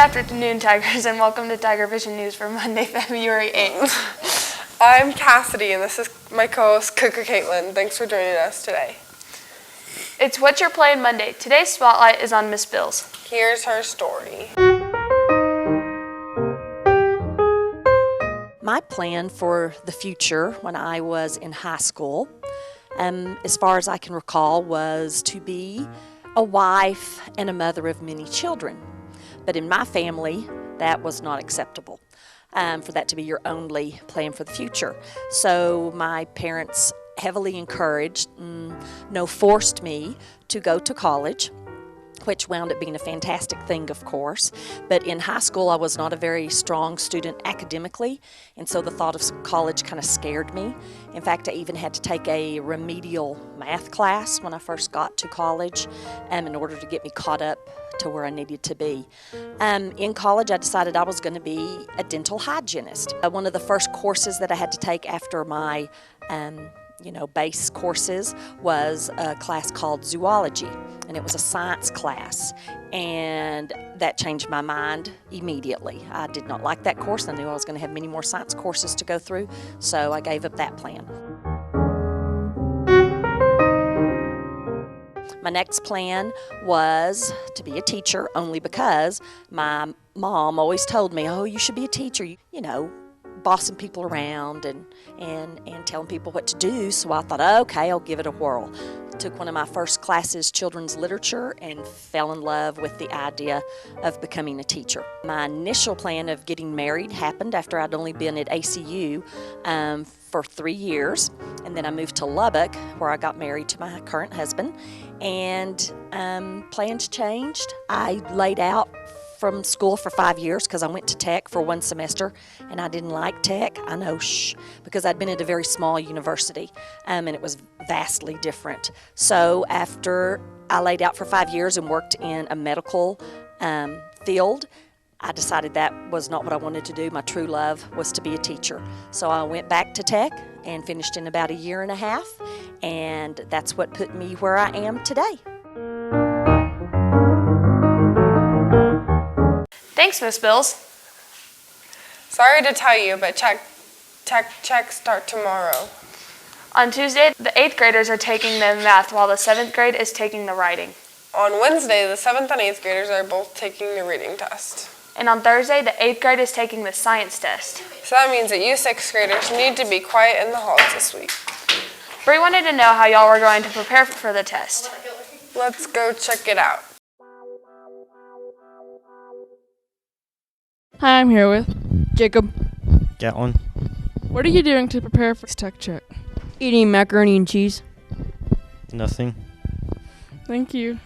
afternoon, Tigers, and welcome to TigerVision News for Monday, February 8th. I'm Cassidy, and this is my co-host, Cooker Caitlin. Thanks for joining us today. It's What You're Playing Monday. Today's spotlight is on Miss Bills. Here's her story. My plan for the future when I was in high school, as far as I can recall, was to be a wife and a mother of many children. But in my family, that was not acceptable, for that to be your only plan for the future. So my parents heavily encouraged, forced me to go to college, which wound up being a fantastic thing, of course. But in high school, I was not a very strong student academically, and so the thought of college kind of scared me. In fact, I even had to take a remedial math class when I first got to college in order to get me caught up to where I needed to be. In college, I decided I was going to be a dental hygienist. One of the first courses that I had to take after my base courses was a class called zoology, and it was a science class, and that changed my mind immediately. I did not like that course. I knew I was going to have many more science courses to go through, so I gave up that plan. My next plan was to be a teacher, only because my mom always told me, oh, you should be a teacher, bossing people around and telling people what to do. So I thought, okay, I'll give it a whirl. Took one of my first classes, children's literature, and fell in love with the idea of becoming a teacher. My initial plan of getting married happened after I'd only been at ACU for 3 years, and then I moved to Lubbock, where I got married to my current husband, and plans changed. I laid out from school for 5 years because I went to tech for 1 semester, and I didn't like tech. I know, because I'd been at a very small university, and it was vastly different. So after I laid out for 5 years and worked in a medical field, I decided that was not what I wanted to do. My true love was to be a teacher. So I went back to tech and finished in about 1.5 years, and that's what put me where I am today. Thanks, Miss Bills. Sorry to tell you, but tech checks start tomorrow. On Tuesday, the 8th graders are taking the math, while the 7th grade is taking the writing. On Wednesday, the 7th and 8th graders are both taking the reading test. And on Thursday, the 8th grade is taking the science test. So that means that you 6th graders need to be quiet in the halls this week. Bree wanted to know how y'all were going to prepare for the test. Let's go check it out. Hi, I'm here with Jacob. Gatlin. What are you doing to prepare for this tech check? Eating macaroni and cheese. Nothing. Thank you.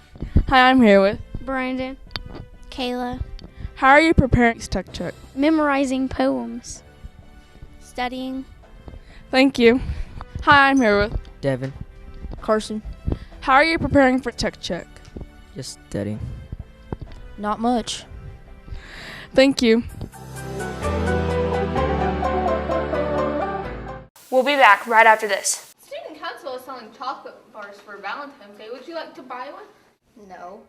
Hi, I'm here with Brandon. Kayla. How are you preparing this tech check? Memorizing poems. Studying. Thank you. Hi, I'm here with Devin. Carson. How are you preparing for tech check? Just studying. Not much. Thank you. We'll be back right after this. Student Council is selling chocolate bars for Valentine's Day. Would you like to buy one? No.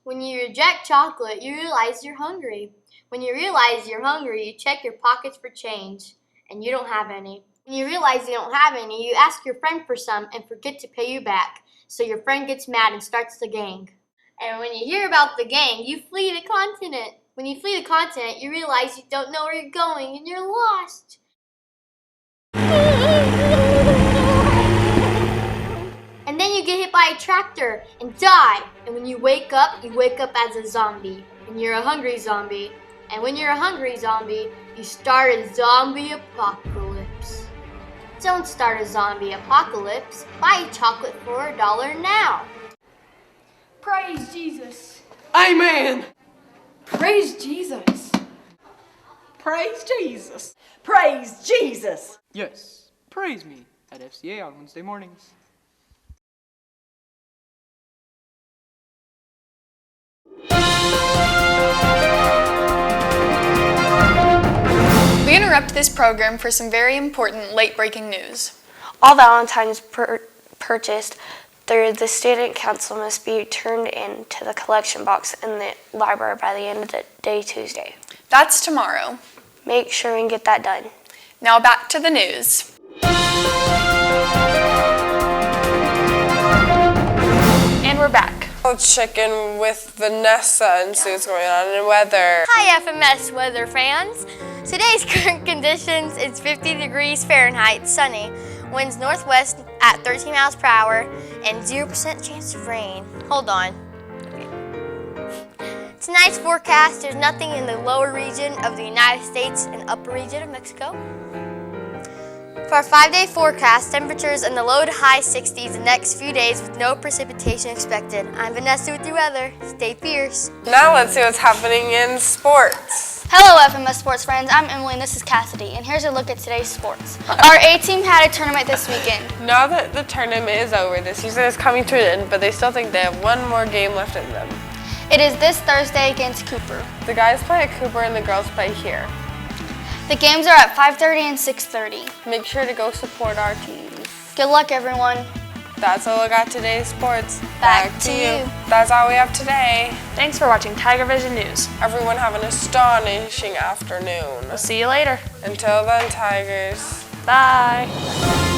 When you reject chocolate, you realize you're hungry. When you realize you're hungry, you check your pockets for change, and you don't have any. When you realize you don't have any, you ask your friend for some and forget to pay you back. So your friend gets mad and starts the gang. And when you hear about the gang, you flee the continent. When you flee the continent, you realize you don't know where you're going and you're lost. And then you get hit by a tractor and die. And when you wake up as a zombie. And you're a hungry zombie. And when you're a hungry zombie, you start a zombie apocalypse. Don't start a zombie apocalypse. Buy chocolate for $1 now. Praise Jesus. Amen. Praise Jesus. Praise Jesus. Praise Jesus! Yes, praise me at FCA on Wednesday mornings. We interrupt this program for some very important late-breaking news. All Valentines purchased through the student council must be turned in to the collection box in the library by the end of the day Tuesday. That's tomorrow. Make sure and get that done. Now back to the news. And we're back. Check in with Vanessa and see what's going on in weather. Hi FMS weather fans. Today's current conditions is 50 degrees Fahrenheit, sunny. Winds northwest at 13 miles per hour and 0% chance of rain. Hold on. Tonight's forecast, there's nothing in the lower region of the United States and upper region of Mexico. For our 5-day forecast, temperatures in the low to high 60s the next few days with no precipitation expected. I'm Vanessa with your weather. Stay fierce. Now let's see what's happening in sports. Hello FMS sports friends, I'm Emily and this is Cassidy, and here's a look at today's sports. Our A team had a tournament this weekend. Now that the tournament is over, the season is coming to an end, but they still think they have one more game left in them. It is this Thursday against Cooper. The guys play at Cooper and the girls play here. The games are at 5:30 and 6:30. Make sure to go support our teams. Good luck everyone. That's all I got today's sports. Back to you. That's all we have today. Thanks for watching TigerVision News. Everyone have an astonishing afternoon. We'll see you later. Until then, Tigers. Bye.